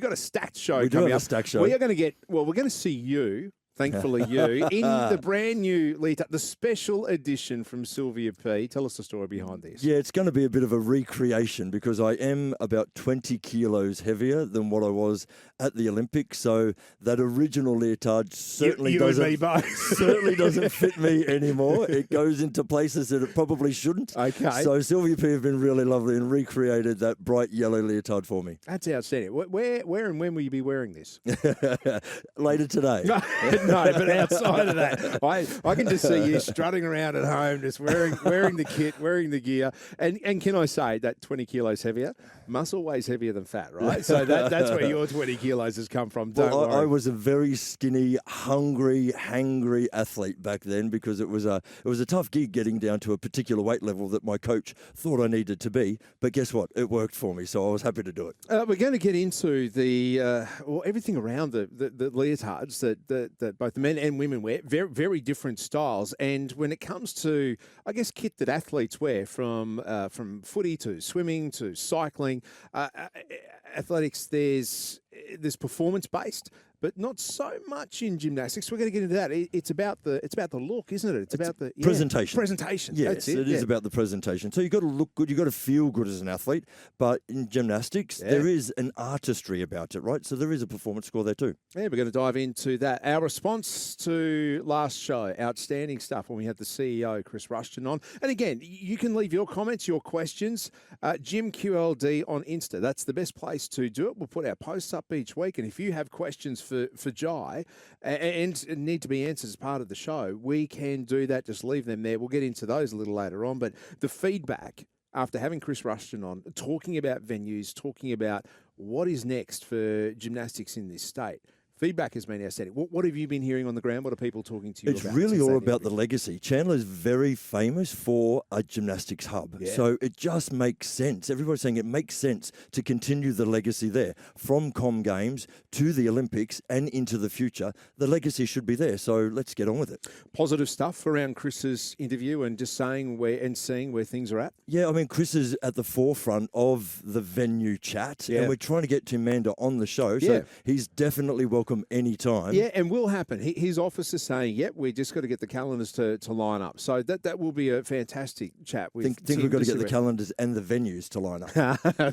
We've got a stacked show We do coming have up. a stacked show. We are going to we're going to see you. Thankfully, you in the brand new leotard, the special edition from Sylvia P. Tell us the story behind this. Yeah, it's going to be a bit of a recreation because I am about 20 kilos heavier than what I was at the Olympics. So that original leotard certainly and me both. certainly doesn't fit me anymore. It goes into places that it probably shouldn't. Okay. So Sylvia P have been really lovely and recreated that bright yellow leotard for me. That's outstanding. Where and when will you be wearing this? Later today. No, but outside of that, I can just see you strutting around at home, just wearing the kit, wearing the gear. And can I say that 20 kilos heavier? Muscle weighs heavier than fat, right? So that's where your 20 kilos has come from. Don't worry. I was a very skinny, hungry, hangry athlete back then because it was a tough gig getting down to a particular weight level that my coach thought I needed to be. But guess what? It worked for me, so I was happy to do it. We're going to get into everything around the leotards that both the men and women wear. Very, very different styles. And when it comes to, I guess, kit that athletes wear from footy to swimming to cycling, athletics, there's performance-based, but not so much in gymnastics. We're going to get into that. It's about the look, isn't it? It's about the presentation. Presentation. Yes, that's it. It is about the presentation. So you've got to look good, you've got to feel good as an athlete. But in gymnastics, there is an artistry about it, right? So there is a performance score there too. Yeah, we're going to dive into that. Our response to last show, outstanding stuff when we had the CEO, Chris Rushton, on. And again, you can leave your comments, your questions, GymQLD on Insta. That's the best place to do it. We'll put our posts up each week. And if you have questions for Ji and need to be answered as part of the show, we can do that. Just leave them there. We'll get into those a little later on. But the feedback after having Chris Rushton on, talking about venues, talking about what is next for gymnastics in this state, feedback has been outstanding. What have you been hearing on the ground? What are people talking to you about? It's really all about the legacy. Chandler is very famous for a gymnastics hub. Yeah. So it just makes sense. Everybody's saying it makes sense to continue the legacy there. From Com Games to the Olympics and into the future, the legacy should be there. So let's get on with it. Positive stuff around Chris's interview and just saying seeing where things are at? Yeah, I mean, Chris is at the forefront of the venue chat, and we're trying to get Timanda on the show. So he's definitely welcome anytime. Yeah, and will happen. His office is saying, yep, we just got to get the calendars to line up. So that will be a fantastic chat with think we've got to get the calendars and the venues to line up.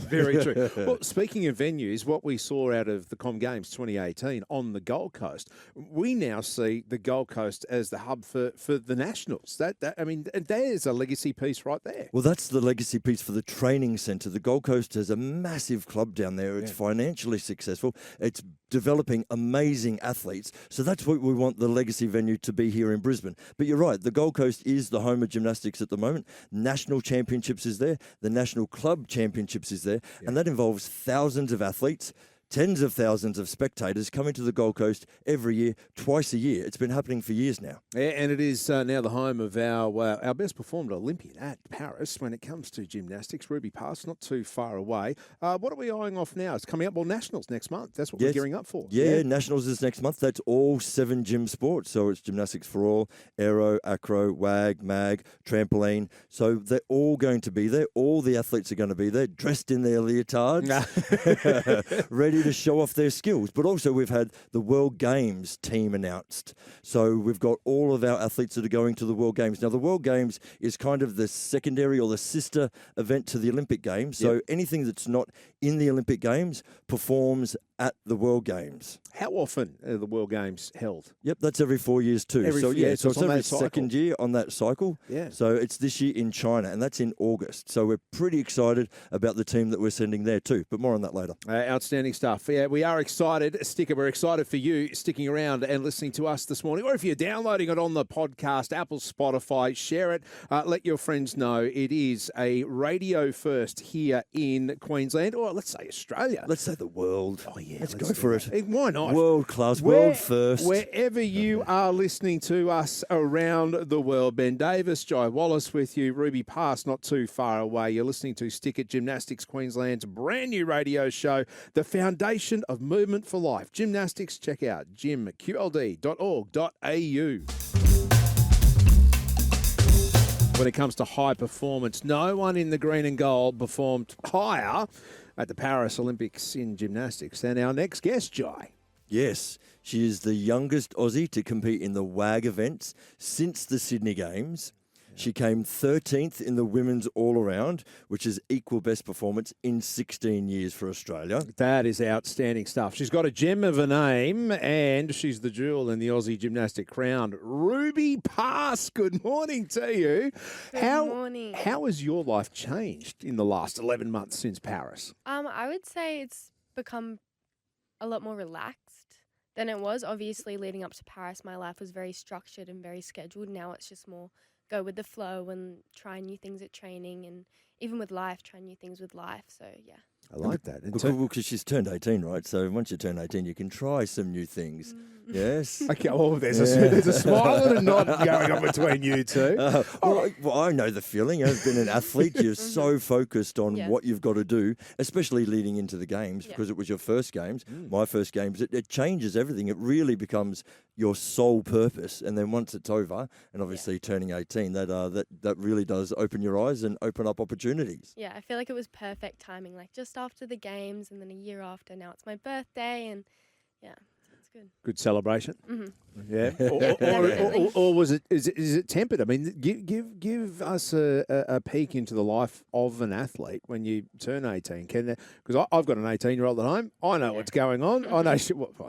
Very true. Well, speaking of venues, what we saw out of the Com Games 2018 on the Gold Coast, we now see the Gold Coast as the hub for the Nationals. I mean, there's a legacy piece right there. Well, that's the legacy piece for the training centre. The Gold Coast has a massive club down there. It's financially successful. It's developing amazing athletes. So that's what we want the legacy venue to be here in Brisbane. But you're right, the Gold Coast is the home of gymnastics at the moment. National Championships is there. The National Club Championships is there. And that involves thousands of athletes, tens of thousands of spectators coming to the Gold Coast every year, twice a year. It's been happening for years now. Yeah, and it is now the home of our best performed Olympian at Paris when it comes to gymnastics. Ruby Pass, not too far away. What are we eyeing off now? It's coming up, Nationals next month. That's what we're gearing up for. Yeah, Nationals is next month. That's all 7 gym sports. So it's gymnastics for all, aero, acro, WAG, MAG, trampoline. So they're all going to be there. All the athletes are going to be there, dressed in their leotards, ready to show off their skills. But also we've had the World Games team announced. So we've got all of our athletes that are going to the World Games. Now the World Games is kind of the secondary or the sister event to the Olympic Games. So anything that's not in the Olympic Games performs at the World Games. How often are the World Games held? Yep, that's every 4 years too. So it's every second year on that cycle. Yeah. So it's this year in China, and that's in August. So we're pretty excited about the team that we're sending there too. But more on that later. Outstanding stuff. Yeah, we are excited. Sticker, we're excited for you sticking around and listening to us this morning. Or if you're downloading it on the podcast, Apple, Spotify, share it. Let your friends know it is a radio first here in Queensland, or let's say Australia. Let's say the world. Oh, yeah. Let's go for it. Why not? World class, world first. Wherever you are listening to us around the world, Ben Davis, Ji Wallace with you, Ruby Pass not too far away. You're listening to Stick It, Gymnastics Queensland's brand new radio show, the foundation of movement for life. Gymnastics, check out gymqld.org.au. When it comes to high performance, no one in the green and gold performed higher at the Paris Olympics in gymnastics. And our next guest, Jai. Yes, she is the youngest Aussie to compete in the WAG events since the Sydney Games. She came 13th in the women's all-around, which is equal best performance in 16 years for Australia. That is outstanding stuff. She's got a gem of a name, and she's the jewel in the Aussie gymnastic crown. Ruby Pass, good morning to you. Good morning. How has your life changed in the last 11 months since Paris? I would say it's become a lot more relaxed than it was. Obviously, leading up to Paris, my life was very structured and very scheduled. Now it's just more go with the flow and try new things at training, and even with life, try new things with life. So, yeah. I like that. Because she's turned 18, right? So once you turn 18, you can try some new things. Yes. Okay, well, there's a smile and a nod going on between you two. Well, I know the feeling. I've been an athlete. You're so focused on what you've got to do, especially leading into the games, because it was your first games, my first games. It changes everything. It really becomes your sole purpose. And then once it's over, and obviously turning 18, that really does open your eyes and open up opportunities. Yeah, I feel like it was perfect timing, like just after the games, and then a year after, now it's my birthday, and yeah. Good. Good celebration. Mm-hmm. Yeah. Or was it? Is it tempered? I mean, give us a peek into the life of an athlete when you turn 18. Because I've got an 18-year-old at home. I know what's going on. I know. I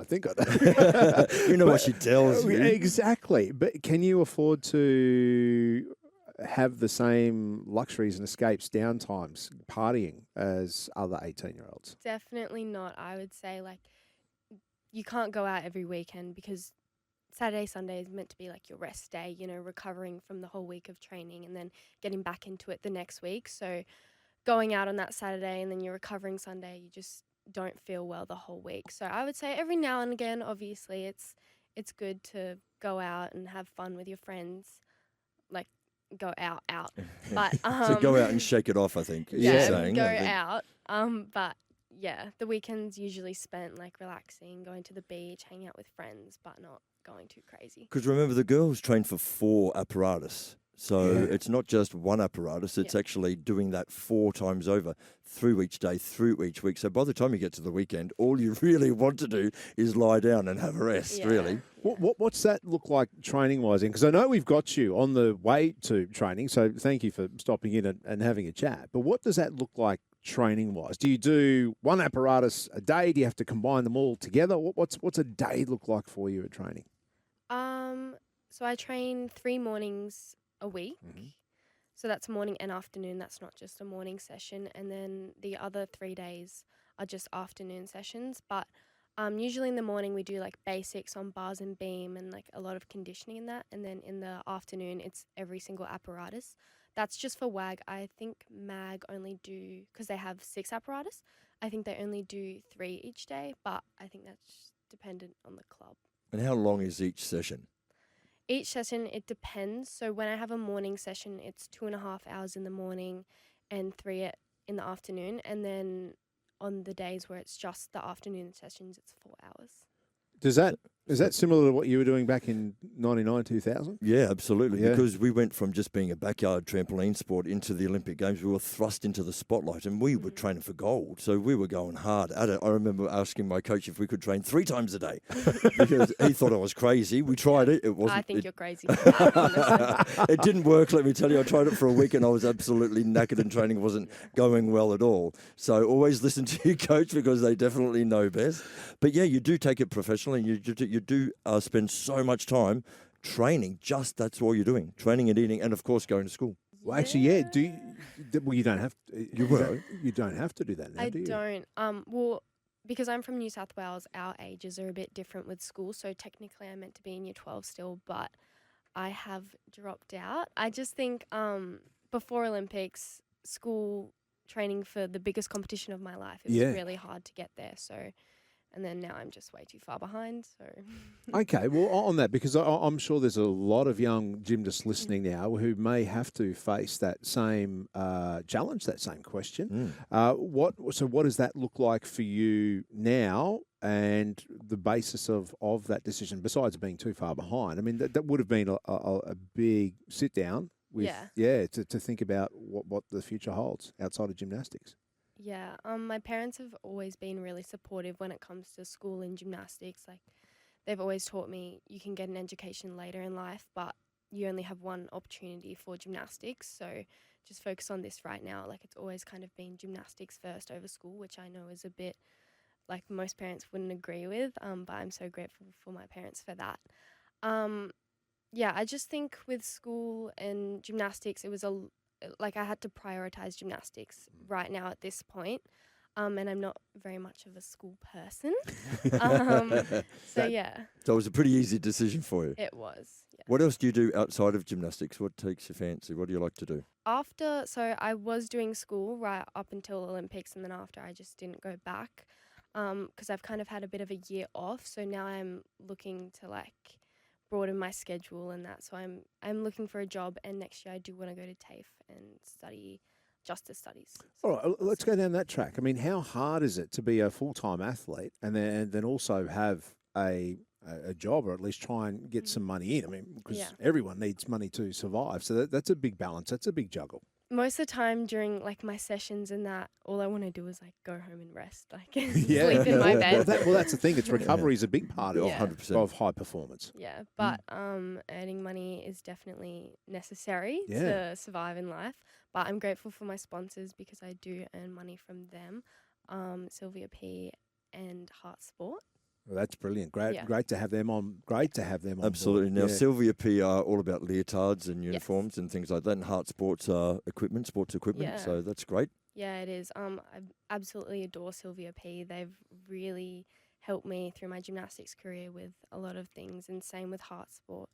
think I know. You know what she tells you. Exactly. But can you afford to have the same luxuries and escapes, downtimes, partying as other 18-year-olds? Definitely not. I would say you can't go out every weekend because Saturday, Sunday is meant to be like your rest day, recovering from the whole week of training and then getting back into it the next week. So going out on that Saturday and then you're recovering Sunday, you just don't feel well the whole week. So I would say every now and again, obviously, it's good to go out and have fun with your friends, like go out. But so go out and shake it off, I think. Go out. But yeah, the weekends usually spent relaxing, going to the beach, hanging out with friends, but not going too crazy. Because remember, the girls train for 4 apparatus. So it's not just one apparatus, it's actually doing that 4 times over through each day, through each week. So by the time you get to the weekend, all you really want to do is lie down and have a rest, really. What's that look like training-wise? Because I know we've got you on the way to training, so thank you for stopping in and having a chat. But what does that look like training-wise? Do you do one apparatus a day? Do you have to combine them all together? What's a day look like for you at training? So I train 3 mornings a week. So that's morning and afternoon. That's not just a morning session. And then the other 3 days are just afternoon sessions. But usually in the morning we do basics on bars and beam and a lot of conditioning in that. And then in the afternoon it's every single apparatus. That's just for WAG. I think MAG only do, because they have 6 apparatus, I think they only do 3 each day. But I think that's dependent on the club. And how long is each session? Each session, it depends. So when I have a morning session, it's 2.5 hours in the morning and 3 in the afternoon. And then on the days where it's just the afternoon sessions, it's 4 hours. Is that similar to what you were doing back in 99, 2000? Yeah, absolutely. Yeah. Because we went from just being a backyard trampoline sport into the Olympic Games. We were thrust into the spotlight and we were training for gold. So we were going hard at it. I remember asking my coach if we could train 3 times a day because he thought I was crazy. We tried it. It wasn't. I think you're crazy for that, honestly. It didn't work, let me tell you. I tried it for a week and I was absolutely knackered and training wasn't going well at all. So always listen to your coach because they definitely know best. But yeah, you do take it professionally and you do spend so much time training. Just that's all you're doing, training and eating, and of course going to school. Well, actually, yeah. You don't have to. You don't have to do that now, do you? I don't. Well, because I'm from New South Wales, our ages are a bit different with school. So technically, I'm meant to be in year 12 still, but I have dropped out. I just think before Olympics, school training for the biggest competition of my life, it was really hard to get there. So. And then now I'm just way too far behind. So okay, well, on that, because I'm sure there's a lot of young gymnasts listening now who may have to face that same challenge, that same question. What does that look like for you now, and the basis of that decision, besides being too far behind? I mean, that would have been a big sit down with to think about what the future holds outside of gymnastics. Yeah, my parents have always been really supportive when it comes to school and gymnastics. Like, they've always taught me you can get an education later in life, but you only have one opportunity for gymnastics. So just focus on this right now. Like, it's always kind of been gymnastics first over school, which I know is a bit like most parents wouldn't agree with. But I'm so grateful for my parents for that. Yeah, I just think with school and gymnastics, it was like I had to prioritize gymnastics right now at this point. And I'm not very much of a school person. So yeah, So it was a pretty easy decision for you. it was. Yeah. What else do you do outside of gymnastics? What takes your fancy? What do you like to do? So I was doing school right up until Olympics, and then after I just didn't go back because I've kind of had a bit of a year off. So now I'm looking to like broaden my schedule and that. So I'm looking for a job, and next year I do want to go to TAFE and study justice studies. All right, let's go down that track. I mean, how hard is it to be a full-time athlete and then also have a job, or at least try and get some money in? I mean, because everyone needs money to survive. So that's a big balance. That's a big juggle. Most of the time during like my sessions and that, all I want to do is like go home and rest, like Yeah. sleep in my bed. Well, that's the thing. It's recovery is a big part of, Yeah. 100%. of high performance. Yeah, but earning money is definitely necessary Yeah. to survive in life. But I'm grateful for my sponsors because I do earn money from them, Sylvia P and Heart Sport. Well, that's brilliant. Great, Yeah. great to have them on. Great to have them on. Absolutely. board. Now, Yeah. Sylvia P are all about leotards and uniforms and things like that, and Heart Sports equipment, sports equipment. Yeah. So that's great. Yeah, it is. I absolutely adore Sylvia P. They've really helped me through my gymnastics career with a lot of things, and same with Heart Sport.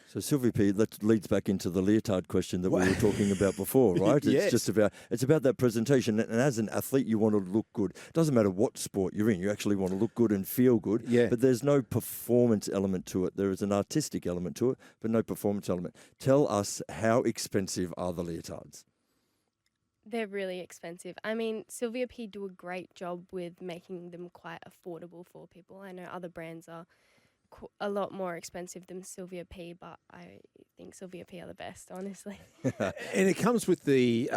So Sylvia P, that leads back into the leotard question that we were talking about before, right? Yes. It's about that presentation. And as an athlete, you want to look good. It doesn't matter what sport you're in. You actually want to look good and feel good. Yeah. But there's no performance element to it. There is an artistic element to it, but no performance element. Tell us, how expensive are the leotards? They're really expensive. I mean, Sylvia P do a great job with making them quite affordable for people. I know other brands are a lot more expensive than Sylvia P, but I think Sylvia P are the best, honestly. And it comes with the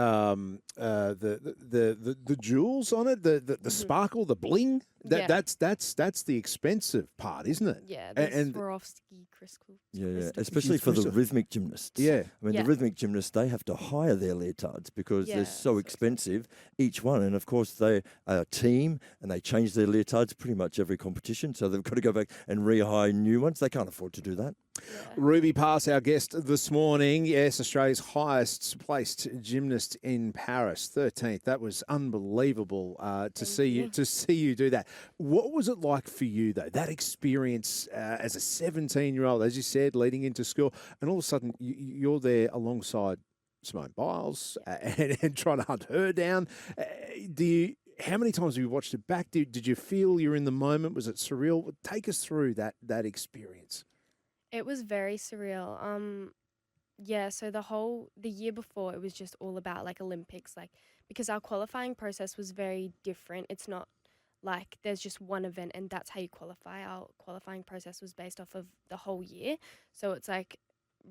jewels on it, the sparkle, the bling. That's the expensive part, isn't it? Yeah, the And- Swarovski crystal. Yeah. Especially for the rhythmic gymnasts. Yeah. I mean, the rhythmic gymnasts, they have to hire their leotards because they're so expensive, each one. And, of course, they are a team and they change their leotards pretty much every competition. So they've got to go back and rehire new ones. They can't afford to do that. Yeah. Ruby Pass, our guest this morning. Yes, Australia's highest placed gymnast in Paris, 13th. That was unbelievable to see you do that. What was it like for you though? That experience as a 17-year-old, as you said, leading into school, and all of a sudden you're there alongside Simone Biles and trying to hunt her down. How many times have you watched it back? Did you feel you're in the moment? Was it surreal? Take us through that experience. It was very surreal. So the year before, it was just all about like Olympics, like because our qualifying process was very different. It's not like there's just one event and that's how you qualify. Our qualifying process was based off of the whole year. So it's like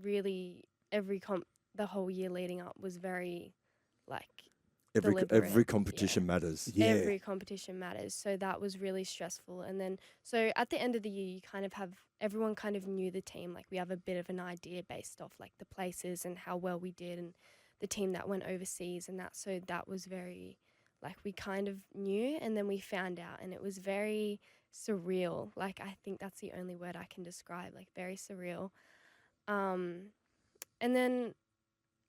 really the whole year leading up was very like Every competition matters. Yeah. Every competition matters. So that was really stressful. And then, so at the end of the year, you kind of everyone kind of knew the team. Like we have a bit of an idea based off like the places and how well we did and the team that went overseas and that. So that was very, like we kind of knew and then we found out and it was very surreal. Like I think that's the only word I can describe, like very surreal. And then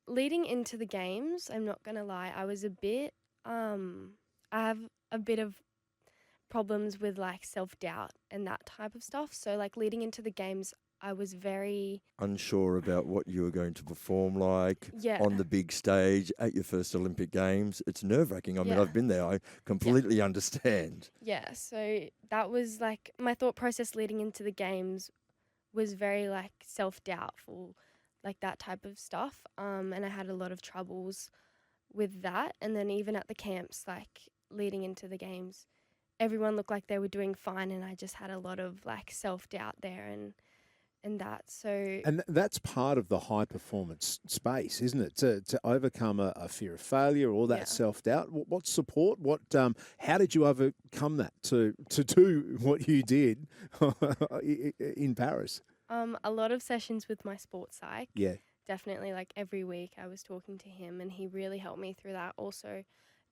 leading into the games, I'm not going to lie, I was a bit, I have a bit of problems with like self-doubt and that type of stuff. So like leading into the games, I was very unsure about what you were going to perform like on the big stage at your first Olympic Games. It's nerve-wracking. I mean, I've been there. I completely understand. Yeah, so that was like my thought process leading into the games was very like self-doubtful, like that type of stuff. And I had a lot of troubles with that. And then even at the camps, like leading into the games, everyone looked like they were doing fine and I just had a lot of like self-doubt there. And and that. So And that's part of the high performance space, isn't it? To overcome a fear of failure or that Yeah. self-doubt. What support? How did you overcome that to do what you did in Paris? a lot of sessions with my sports psych. Yeah. Definitely, like every week I was talking to him, and he really helped me through that. Also,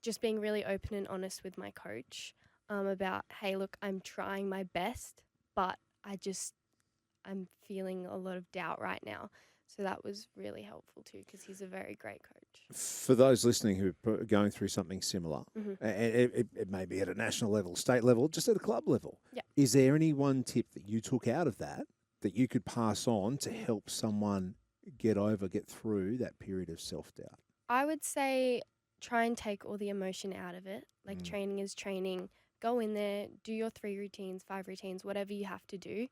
just being really open and honest with my coach about, hey, look, I'm trying my best, but I'm feeling a lot of doubt right now. So that was really helpful too, because he's a very great coach. For those listening who are going through something similar, Mhm. and it may be at a national level, state level, just at a club level, Yeah. is there any one tip that you took out of that you could pass on to help someone get through that period of self-doubt? I would say try and take all the emotion out of it. Like training is training. Go in there, do your 3 routines, 5 routines, whatever you have to do,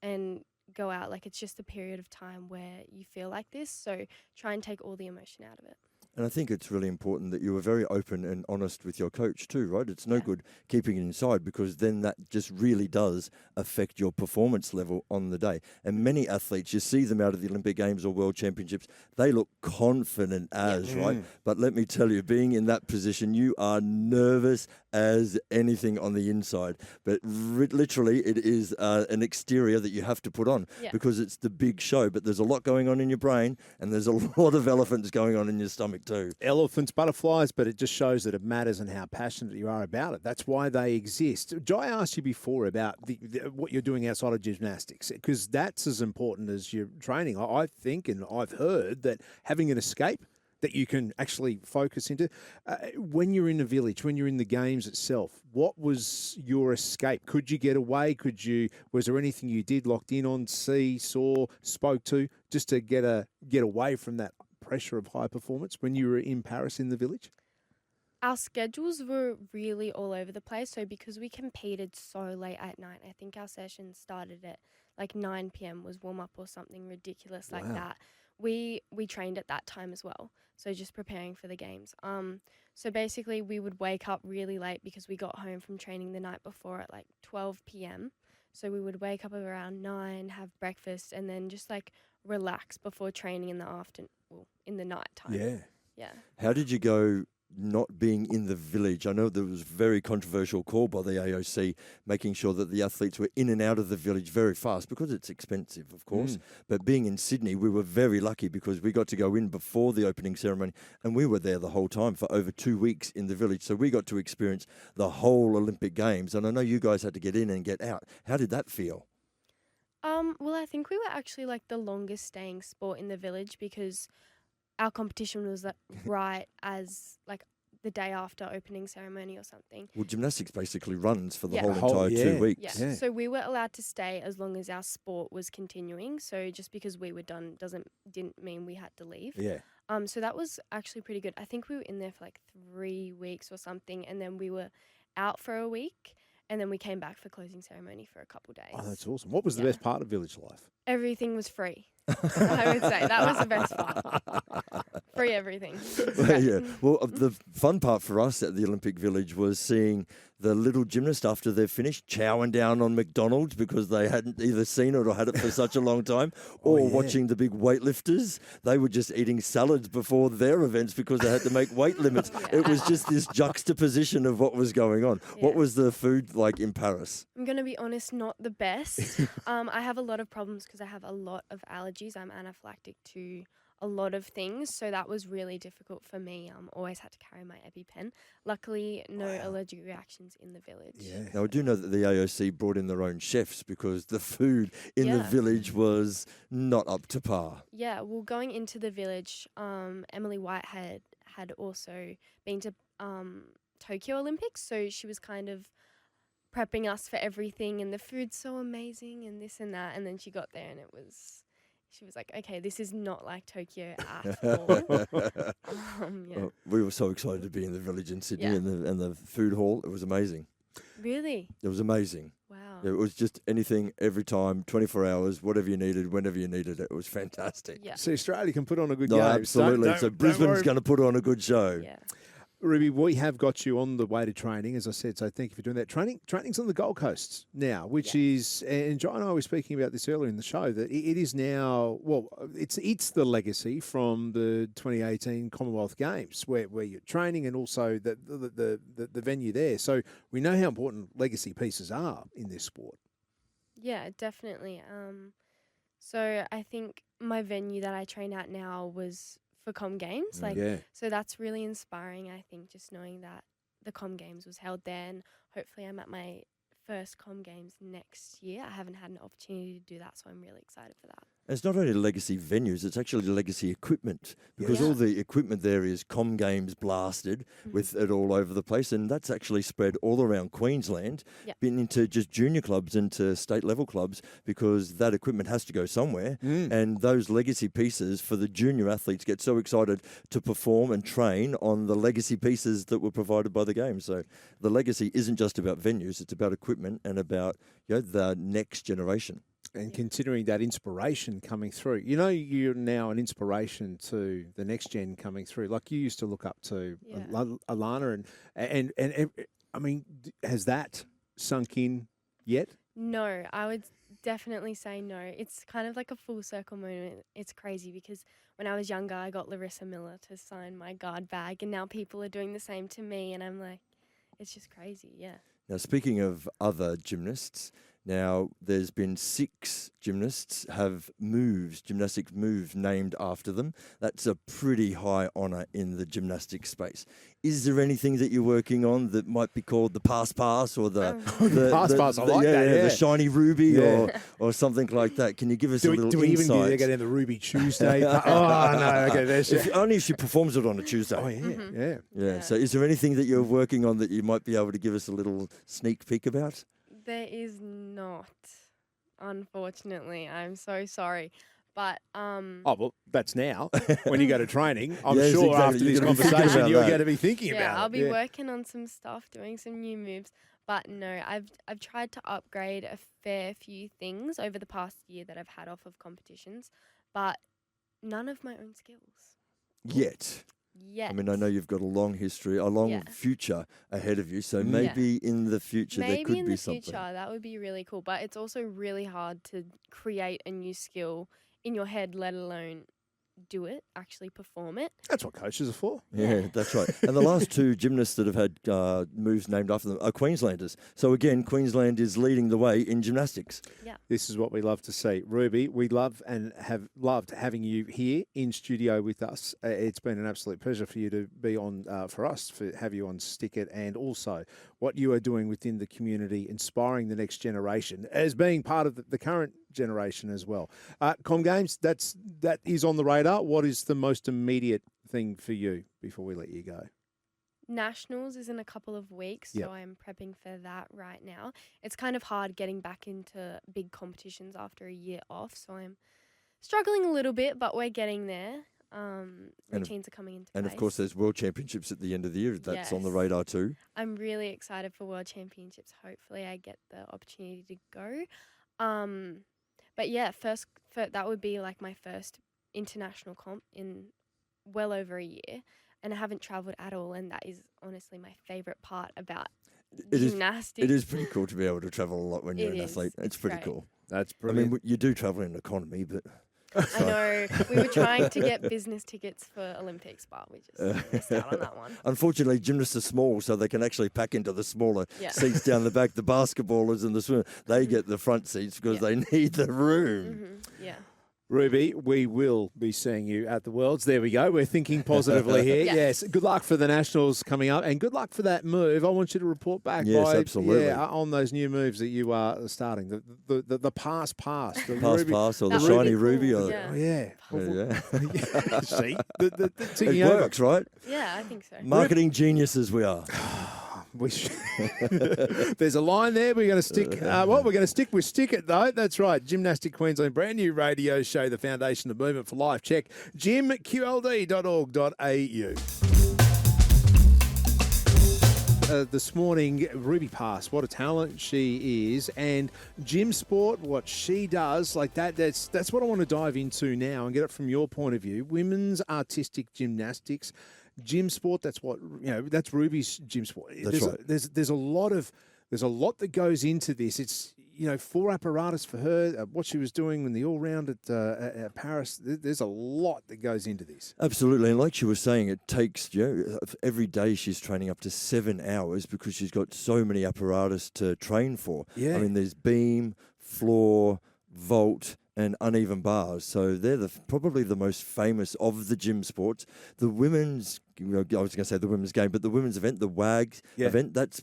and go out. Like, it's just a period of time where you feel like this. So try and take all the emotion out of it. And I think it's really important that you were very open and honest with your coach too, right? It's no good keeping it inside, because then that just really does affect your performance level on the day. And many athletes, you see them out of the Olympic Games or World Championships, they look confident as, right? But let me tell you, being in that position, you are nervous as anything on the inside. But literally, it is an exterior that you have to put on because it's the big show. But there's a lot going on in your brain, and there's a lot of elephants going on in your stomach too. Elephants, butterflies, but it just shows that it matters and how passionate you are about it. That's why they exist. Jai asked you before about what you're doing outside of gymnastics, because that's as important as your training. I think, and I've heard, that having an escape that you can actually focus into. When you're in the village, when you're in the games itself, what was your escape? Could you get away? Was there anything you did, locked in on, saw, spoke to, just to get away from that pressure of high performance when you were in Paris in the village? Our schedules were really all over the place. So because we competed so late at night, I think our session started at like 9 p.m. was warm up or something ridiculous like that. We trained at that time as well. So just preparing for the games. So basically we would wake up really late because we got home from training the night before at like 12 p.m. So we would wake up around 9, have breakfast, and then just like relax before training in the in the night time. Yeah. How did you go not being in the village? I know there was a very controversial call by the AOC, making sure that the athletes were in and out of the village very fast, because it's expensive, of course. But being in Sydney, we were very lucky because we got to go in before the opening ceremony, and we were there the whole time for over 2 weeks in the village. So we got to experience the whole Olympic Games. And I know you guys had to get in and get out. How did that feel? Well, I think we were actually like the longest staying sport in the village, because our competition was right as like the day after opening ceremony or something. Well, gymnastics basically runs for the Yeah. whole entire 2 weeks. Yeah. So we were allowed to stay as long as our sport was continuing. So just because we were done didn't mean we had to leave. Yeah. So that was actually pretty good. I think we were in there for like 3 weeks or something, and then we were out for a week, and then we came back for closing ceremony for a couple days. Oh, that's awesome. What was the best part of village life? Everything was free. I would say that was the best part. Free everything. Yeah. Well, the fun part for us at the Olympic Village was seeing the little gymnast, after they've finished, chowing down on McDonald's because they hadn't either seen it or had it for such a long time, or watching the big weightlifters. They were just eating salads before their events because they had to make weight limits. It was just this juxtaposition of what was going on. What was the food like in Paris? I'm going to be honest, not the best. I have a lot of problems because I have a lot of allergies. I'm anaphylactic to a lot of things, so that was really difficult for me. Always had to carry my EpiPen. Luckily, no allergic reactions in the village. Yeah. Now, I do know that the AOC brought in their own chefs because the food in the village was not up to par. Yeah, well, going into the village, Emily Whitehead had also been to Tokyo Olympics, so she was kind of prepping us for everything, and the food's so amazing and this and that, and then she got there and she was like, okay, this is not like Tokyo at all. Well, we were so excited to be in the village in Sydney and the food hall. It was amazing. Really? It was amazing. Wow. It was just anything, every time, 24 hours, whatever you needed, whenever you needed it. It was fantastic. Yeah. So Australia can put on a good No, game. absolutely. So Brisbane's going to put on a good show. Yeah. Ruby, we have got you on the way to training, as I said, so thank you for doing that. Training's on the Gold Coast now, which is, and John and I were speaking about this earlier in the show, that it is now, well, it's the legacy from the 2018 Commonwealth Games where you're training and also the venue there. So we know how important legacy pieces are in this sport. Yeah, definitely. So I think my venue that I train at now was for Com Games. So that's really inspiring, I think, just knowing that the Com Games was held there, and hopefully I'm at my first Com Games next year. I haven't had an opportunity to do that, so I'm really excited for that. And it's not only legacy venues, it's actually legacy equipment, because all the equipment there is Com Games blasted with it all over the place, and that's actually spread all around Queensland, been into just junior clubs and to state level clubs, because that equipment has to go somewhere, and those legacy pieces for the junior athletes get so excited to perform and train on the legacy pieces that were provided by the Games. So the legacy isn't just about venues, it's about equipment and about the next generation. And considering that inspiration coming through, you're now an inspiration to the next gen coming through. Like you used to look up to Alana, and I mean, has that sunk in yet? No, I would definitely say no. It's kind of like a full circle moment. It's crazy because when I was younger, I got Larissa Miller to sign my guard bag, and now people are doing the same to me, and I'm like, it's just crazy, Now, speaking of other gymnasts, now there's been 6 gymnasts have gymnastic moves named after them. That's a pretty high honour in the gymnastic space. Is there anything that you're working on that might be called the pass or the pass? I like that. The shiny Ruby or something like that? Can you give us a little do we insight? even go down the Ruby Tuesday? Oh no, okay, there's only if she performs it on a Tuesday. Oh yeah. So, is there anything that you're working on that you might be able to give us a little sneak peek about? There is not, unfortunately. I'm so sorry. But oh, well, that's now. When you go to training, I'm Yes, sure exactly. after this You're gonna be thinking conversation, about you're that. going to be thinking about it. I'll be working on some stuff, doing some new moves. But no, I've tried to upgrade a fair few things over the past year that I've had off of competitions, but none of my own skills. Yet. Yet. I mean, I know you've got a long history, a long future ahead of you, so maybe in the future there could be something. Maybe in the future, that would be really cool. But it's also really hard to create a new skill in your head, let alone do it, actually perform it. That's what coaches are for. Yeah, that's right. And the last 2 gymnasts that have had moves named after them are Queenslanders. So again, Queensland is leading the way in gymnastics. Yeah. This is what we love to see. Ruby, we love and have loved having you here in studio with us. It's been an absolute pleasure for you to be on, for us, to have you on Stick It, and also what you are doing within the community, inspiring the next generation as being part of the current generation as well. Com Games, that is on the radar. What is the most immediate thing for you before we let you go? Nationals is in a couple of weeks, so I'm prepping for that right now. It's kind of hard getting back into big competitions after a year off, so I'm struggling a little bit, but we're getting there. Routines are coming into place. And of course, there's World Championships at the end of the year. That's on the radar too. I'm really excited for World Championships. Hopefully, I get the opportunity to go. But yeah, that would be like my first international comp in well over a year, and I haven't travelled at all, and that is honestly my favourite part about gymnastics. It is pretty cool to be able to travel a lot when you're an athlete. It's pretty great. cool. That's brilliant. I mean, you do travel in economy, but... I know. We were trying to get business tickets for Olympics, but we just missed out on that one. Unfortunately, gymnasts are small, so they can actually pack into the smaller seats down the back. The basketballers and the swimmers, they get the front seats because they need the room. Yeah. Ruby, we will be seeing you at the Worlds. There we go. We're thinking positively here. Yes. Good luck for the Nationals coming up, and good luck for that move. I want you to report back absolutely. on those new moves that you are starting. The pass, the pass, or the shiny Ruby. Or See, it works, right? Yeah, I think so. Marketing geniuses we are. There's a line there. We're going to stick. We're going to stick with Stick It, though. That's right. Gymnastics Queensland, brand new radio show, the foundation of movement for life. Check gymqld.org.au. This morning, Ruby Pass, what a talent she is, and gym sport, what she does, like that's what I want to dive into now and get it from your point of view. Women's artistic gymnastics gym sport. That's what that's Ruby's gym sport. That's right. There's a lot that goes into this. It's 4 apparatus for her. What she was doing in the all round at Paris. There's a lot that goes into this. Absolutely, and like she was saying, it takes every day she's training up to 7 hours because she's got so many apparatus to train for. Yeah. I mean, there's beam, floor, vault, and uneven bars. So they're probably the most famous of the gym sports. The women's, I was going to say the women's game, but the women's event, the WAG event, that's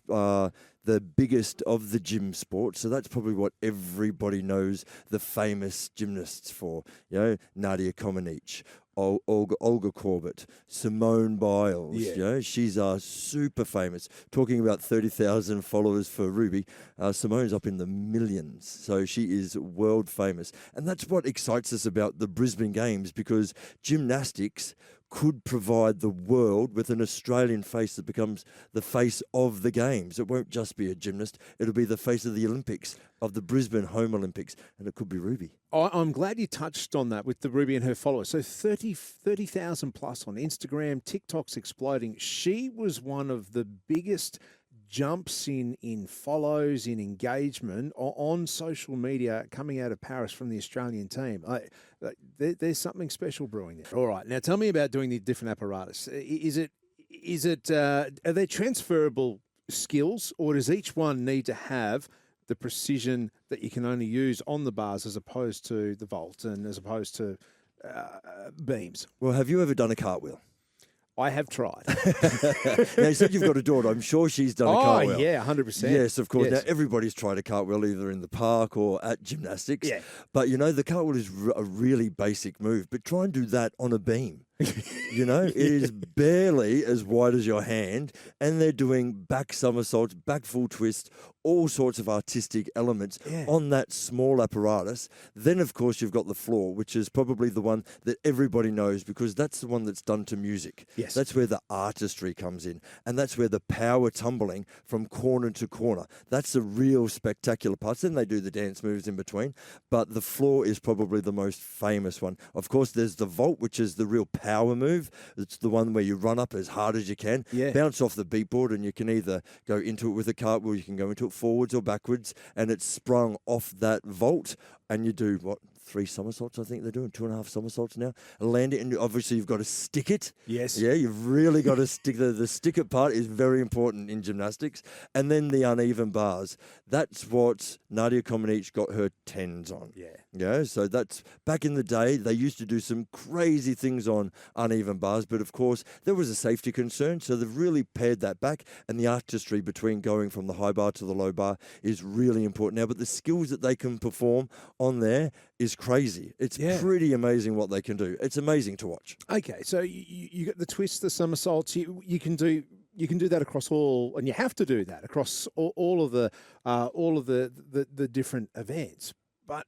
the biggest of the gym sports. So that's probably what everybody knows the famous gymnasts for. Nadia Comaneci, Olga Corbett, Simone Biles. She's super famous. Talking about 30,000 followers for Ruby, Simone's up in the millions. So she is world famous. And that's what excites us about the Brisbane Games, because gymnastics could provide the world with an Australian face that becomes the face of the Games. It won't just be a gymnast. It'll be the face of the Olympics, of the Brisbane Home Olympics, and it could be Ruby. I'm glad you touched on that with the Ruby and her followers. So 30,000 plus on Instagram, TikTok's exploding. She was one of the biggest jumps in follows, in engagement on social media coming out of Paris from the Australian team. There's something special brewing there. All right, now tell me about doing the different apparatus. Are they transferable skills, or does each one need to have the precision that you can only use on the bars as opposed to the vault and as opposed to beams? Well, have you ever done a cartwheel? I have tried. Now, you said you've got a daughter. I'm sure she's done a cartwheel. Oh, yeah, 100%. Yes, of course. Yes. Now, everybody's tried a cartwheel either in the park or at gymnastics. Yeah. But, the cartwheel is a really basic move. But try and do that on a beam. It is barely as wide as your hand, and they're doing back somersaults, back full twist, all sorts of artistic elements on that small apparatus. Then, of course, you've got the floor, which is probably the one that everybody knows because that's the one that's done to music. Yes. That's where the artistry comes in, and that's where the power tumbling from corner to corner. That's the real spectacular parts. Then they do the dance moves in between, but the floor is probably the most famous one. Of course, there's the vault, which is the real power move. It's the one where you run up as hard as you can, bounce off the beatboard, and you can either go into it with a cartwheel, you can go into it forwards or backwards, and it's sprung off that vault, and you do 3 somersaults, I think they're doing 2.5 somersaults now, and land it, and obviously you've got to stick it. Yes. Yeah, you've really got to stick the stick it part is very important in gymnastics. And then the uneven bars. That's what Nadia Comaneci got her 10s on. Yeah, so that's back in the day, they used to do some crazy things on uneven bars, but of course there was a safety concern, so they've really pared that back, and the artistry between going from the high bar to the low bar is really important now. But the skills that they can perform on there is crazy. It's pretty amazing what they can do. It's amazing to watch. Okay, so you got the twists, the somersaults. You can do that across all, and you have to do that across all of the different events. But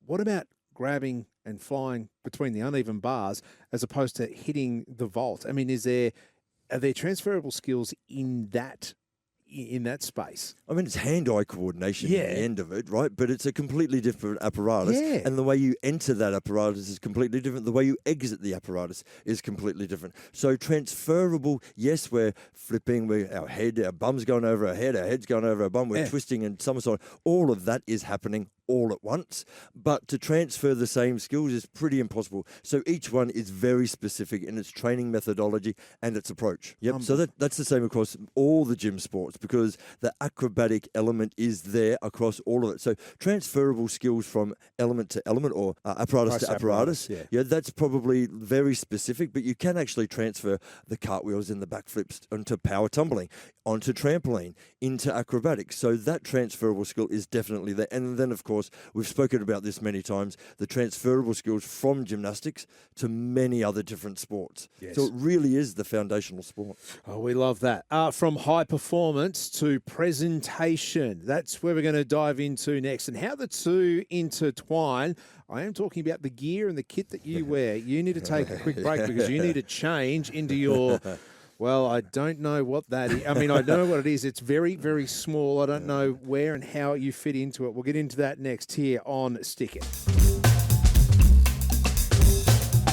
what about grabbing and flying between the uneven bars as opposed to hitting the vault? I mean, are there transferable skills in that space? I mean, it's hand-eye coordination at the end of it, right? But it's a completely different apparatus. And the way you enter that apparatus is completely different. The way you exit the apparatus is completely different. So transferable, yes, we're flipping, our bum's going over our head's going over our bum, we're twisting and somersault. All of that is happening all at once, but to transfer the same skills is pretty impossible. So each one is very specific in its training methodology and its approach. So that's the same across all the gym sports, because the acrobatic element is there across all of it. So transferable skills from element to element, or apparatus to apparatus, that's probably very specific, but you can actually transfer the cartwheels and the backflips onto power tumbling, onto trampoline, into acrobatics. So that transferable skill is definitely there. And then, of course, we've spoken about this many times, the transferable skills from gymnastics to many other different sports. So it really is the foundational sport. Oh, we love that. From high performance to presentation. That's where we're going to dive into next, and how the two intertwine. I am talking about the gear and the kit that you wear. You need to take a quick break because you need to change into your... Well, I don't know what that is. I mean, I know what it is. It's very, very small. I don't know where and how you fit into it. We'll get into that next here on Stick It.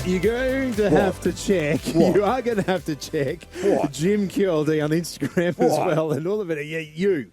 You're going to have to check. What? You are going to have to check What? Jim QLD on Instagram as What? well, and all of it. Yeah, you.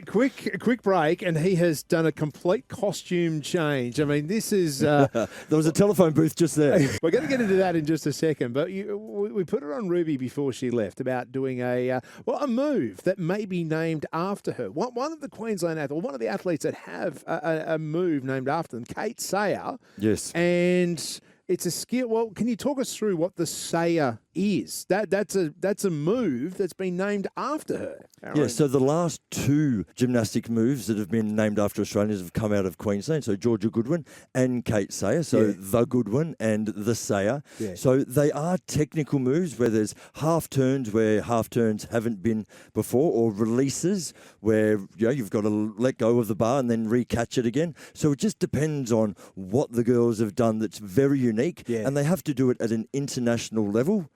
Quick break, and he has done a complete costume change. I mean, this is. There was a telephone booth just there. We're going to get into that in just a second, but we put it on Ruby before she left about doing a move that may be named after her. One of the Queensland athletes, one of the athletes that have a move named after them, Kate Sayer. Yes. And it's a skill. Well, can you talk us through what the Sayer is? That's a move that's been named after her. Yeah, so the last two gymnastic moves that have been named after Australians have come out of Queensland. So Georgia Goodwin and Kate Sayer. So the Goodwin and the Sayer. Yeah. So they are technical moves where there's half turns where half turns haven't been before, or releases where you've got to let go of the bar and then re-catch it again. So it just depends on what the girls have done that's very unique. Yeah. And they have to do it at an international level,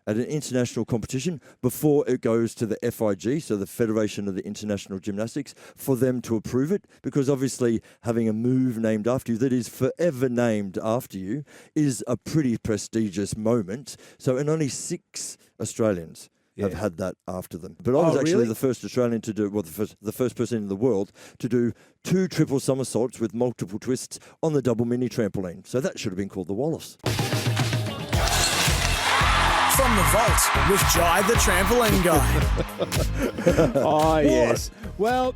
at an international competition, before it goes to the FIG, so the Federation of the International Gymnastics, for them to approve it. Because obviously having a move named after you that is forever named after you is a pretty prestigious moment. So, and only 6 Australians have had that after them. But I was actually really? the first Australian to do, well, the first person in the world to do 2 triple somersaults with multiple twists on the double mini trampoline. So that should have been called the Wallace. From the vault with Ji the Trampoline Guy. Oh, yes. Well,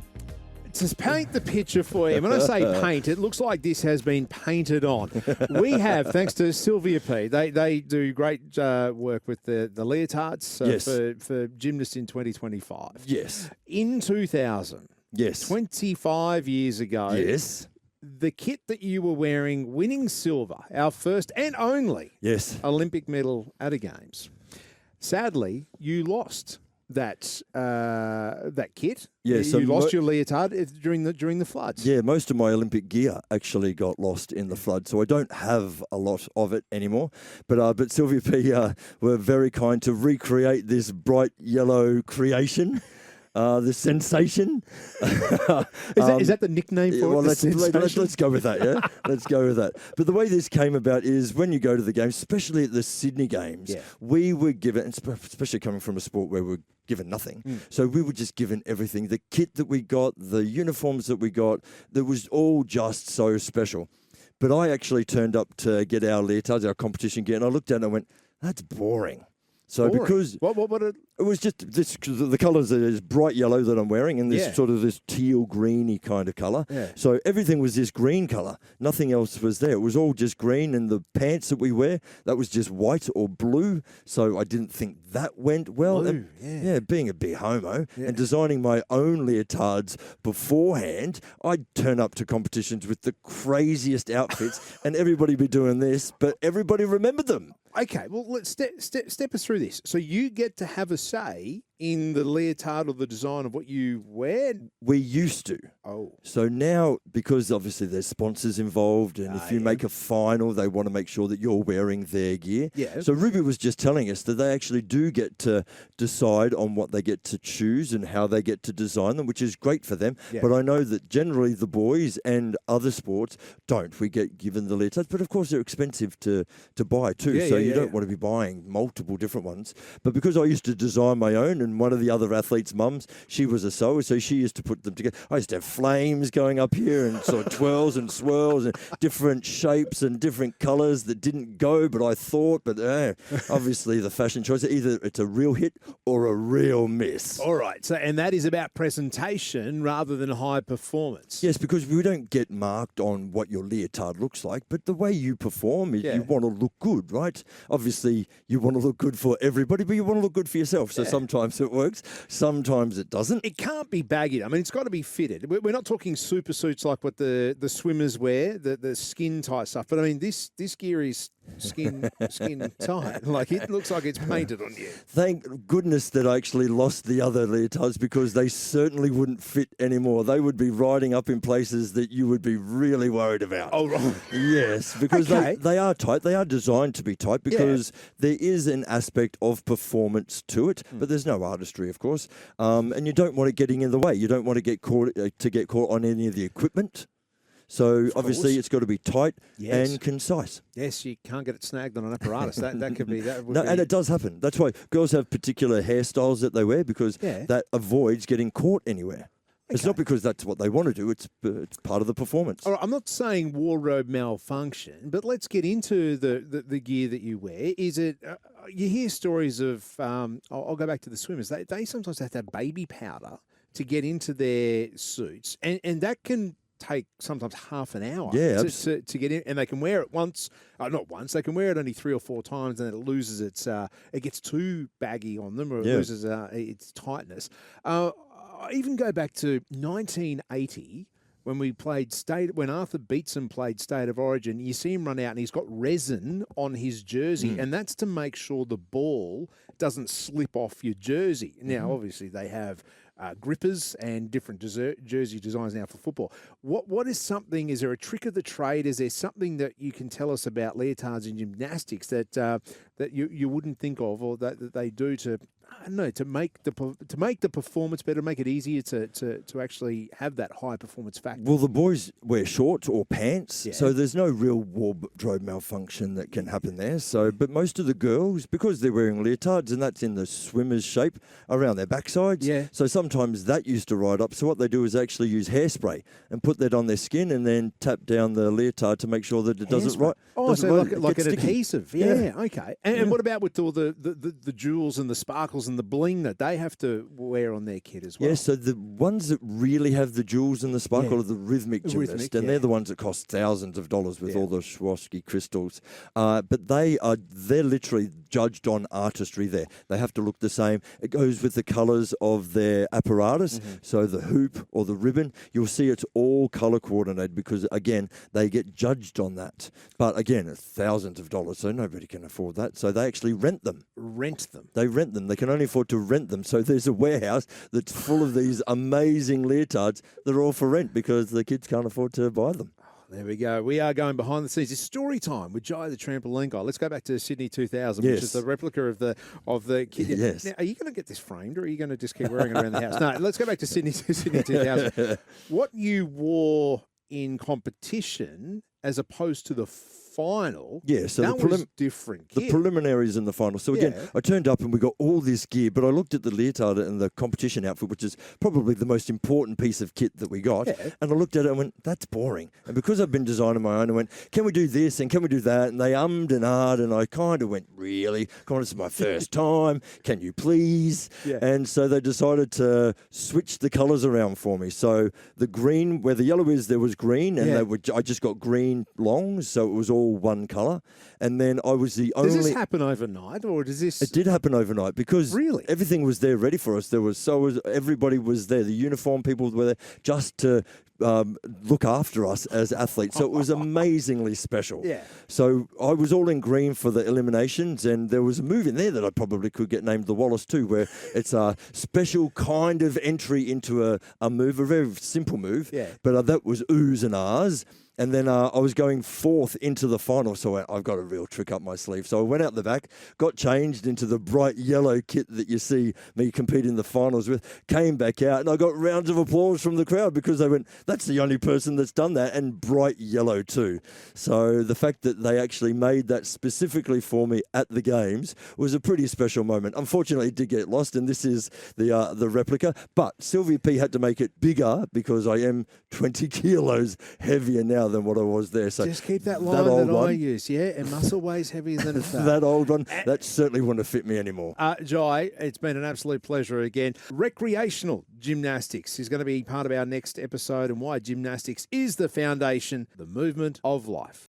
to paint the picture for you, when I say paint, it looks like this has been painted on. We have, thanks to Sylvia P. They do great work with the leotards for gymnasts in 2025. Yes. In 2000, Yes. 25 years ago, Yes. the kit that you were wearing, winning silver, our first and only Yes. Olympic medal at a Games. Sadly, you lost that kit. Yeah, so you lost your leotard during the floods. Yeah, most of my Olympic gear actually got lost in the flood, so I don't have a lot of it anymore. But Sylvia P. Were very kind to recreate this bright yellow creation. The sensation. Is that the nickname for well, it? Let's go with that, yeah? Let's go with that. But the way this came about is when you go to the Games, especially at the Sydney Games, we were given, especially coming from a sport where we're given nothing, so we were just given everything. The kit that we got, the uniforms that we got, that was all just so special. But I actually turned up to get our leotards, our competition gear, and I looked at it and I went, that's boring. So because it was just this, the colours is bright yellow that I'm wearing, and this sort of this teal greeny kind of colour. Yeah. So everything was this green colour. Nothing else was there. It was all just green, and the pants that we wear, that was just white or blue. So I didn't think that went well. Blue, and, being a big homo and designing my own leotards beforehand, I'd turn up to competitions with the craziest outfits, and everybody be doing this, but everybody remembered them. Okay, well, let's step us through this. So you get to have a say in the leotard or the design of what you wear? We used to. Oh. So now, because obviously there's sponsors involved, and if you make a final, they want to make sure that you're wearing their gear. Yeah. So Ruby was just telling us that they actually do get to decide on what they get to choose and how they get to design them, which is great for them. Yeah. But I know that generally the boys and other sports don't. We get given the leotards, but of course they're expensive to buy too. You don't want to be buying multiple different ones. But because I used to design my own, and one of the other athletes' mums, she was a sewer, so she used to put them together. I used to have flames going up here and sort of twirls and swirls and different shapes and different colours that didn't go, but I thought. But obviously the fashion choice, either it's a real hit or a real miss. All right. So, and that is about presentation rather than high performance. Yes, because we don't get marked on what your leotard looks like, but the way you perform, you want to look good, right? Obviously, you want to look good for everybody, but you want to look good for yourself. So sometimes it works, sometimes it doesn't. It can't be baggy. I mean, it's got to be fitted. We're not talking super suits like what the swimmers wear, the skin tight stuff. But I mean, this gear is skin tight. Like, it looks like it's painted on you. Thank goodness that I actually lost the other leotards, because they certainly wouldn't fit anymore. They would be riding up in places that you would be really worried about. Oh, right. Yes, because they are tight. They are designed to be tight because there is an aspect of performance to it, but there's no artistry, of course. And you don't want it getting in the way. You don't want to get caught on any of the equipment. So obviously course. it's got to be tight Yes. and concise. Yes, you can't get it snagged on an apparatus. That could be that. Would No, be, and it does happen. That's why girls have particular hairstyles that they wear because Yeah. that avoids getting caught anywhere. It's Okay. not because that's what they want to do. It's part of the performance. All right, I'm not saying wardrobe malfunction, but let's get into the gear that you wear. Is it? You hear stories of. I'll go back to the swimmers. They sometimes have to have baby powder to get into their suits, and that can take sometimes half an hour. Yeah, to get in, and they can wear it once. Not once. They can wear it only 3 or 4 times, and then it loses its. It gets too baggy on them, or it loses its tightness. I even go back to 1980 when we played when Arthur Beetson played State of Origin. You see him run out and he's got resin on his jersey, and that's to make sure the ball doesn't slip off your jersey. Now, obviously, they have grippers and different jersey designs now for football. What is something? Is there a trick of the trade? Is there something that you can tell us about leotards in gymnastics that that you wouldn't think of, or that they do to? I don't know, to make the performance better, make it easier to actually have that high performance factor. Well, the boys wear shorts or pants, Yeah. so there's no real wardrobe malfunction that can happen there. So, but most of the girls, because they're wearing leotards, and that's in the swimmer's shape around their backsides. Yeah. So sometimes that used to ride up. So what they do is actually use hairspray and put that on their skin, and then tap down the leotard to make sure that it doesn't ride. Oh, doesn't so ride, like it an gets sticky. adhesive. Yeah, okay. And what about with all the jewels and the sparkles and the bling that they have to wear on their kit as well? Yeah, so the ones that really have the jewels and the sparkle are the rhythmic gymnast, and they're the ones that cost thousands of dollars with all the Swarovski crystals. But they're literally judged on artistry there. They have to look the same. It goes with the colours of their apparatus. So the hoop or the ribbon, you'll see it's all colour coordinated because, again, they get judged on that. But again, it's thousands of dollars, so nobody can afford that. So they actually rent them. Rent them. They rent them. They can only afford to rent them. So there's a warehouse that's full of these amazing leotards that are all for rent because the kids can't afford to buy them. There we go. We are going behind the scenes. It's story time with Ji, the trampoline guy. Let's go back to Sydney 2000, which is the replica of the kid. Yes. Now, are you going to get this framed, or are you going to just keep wearing it around the house? No, let's go back to Sydney 2000. What you wore in competition as opposed to the final, so that was different. The preliminaries and the final. So again, I turned up and we got all this gear, but I looked at the leotard and the competition outfit, which is probably the most important piece of kit that we got. And I looked at it and went, that's boring. And because I've been designing my own, I went, can we do this and can we do that? And they ummed and ahed, and I kind of went, really? Come on, this is my first time. Can you please? And so they decided to switch the colours around for me. So the green, where the yellow is, there was green, and I just got green longs, so it was all one colour. And then I was the only... Does this happen overnight, or does this... It did happen overnight because everything was there ready for us. Everybody was there. The uniform people were there just to look after us as athletes. So it was amazingly special. So I was all in green for the eliminations, and there was a move in there that I probably could get named the Wallace too, where it's a special kind of entry into a move, a very simple move. But that was oohs and ahs. And then I was going fourth into the final, so I've got a real trick up my sleeve. So I went out the back, got changed into the bright yellow kit that you see me compete in the finals with, came back out, and I got rounds of applause from the crowd because they went, that's the only person that's done that, and bright yellow too. So the fact that they actually made that specifically for me at the games was a pretty special moment. Unfortunately, it did get lost, and this is the replica. But Sylvia P had to make it bigger because I am 20 kilos heavier now than what I was there. So just keep that line that I use, and muscle weighs heavier than a fat. That old one, that certainly wouldn't have fit me anymore. Ji, it's been an absolute pleasure again. Recreational gymnastics is going to be part of our next episode, and why gymnastics is the foundation, the movement of life.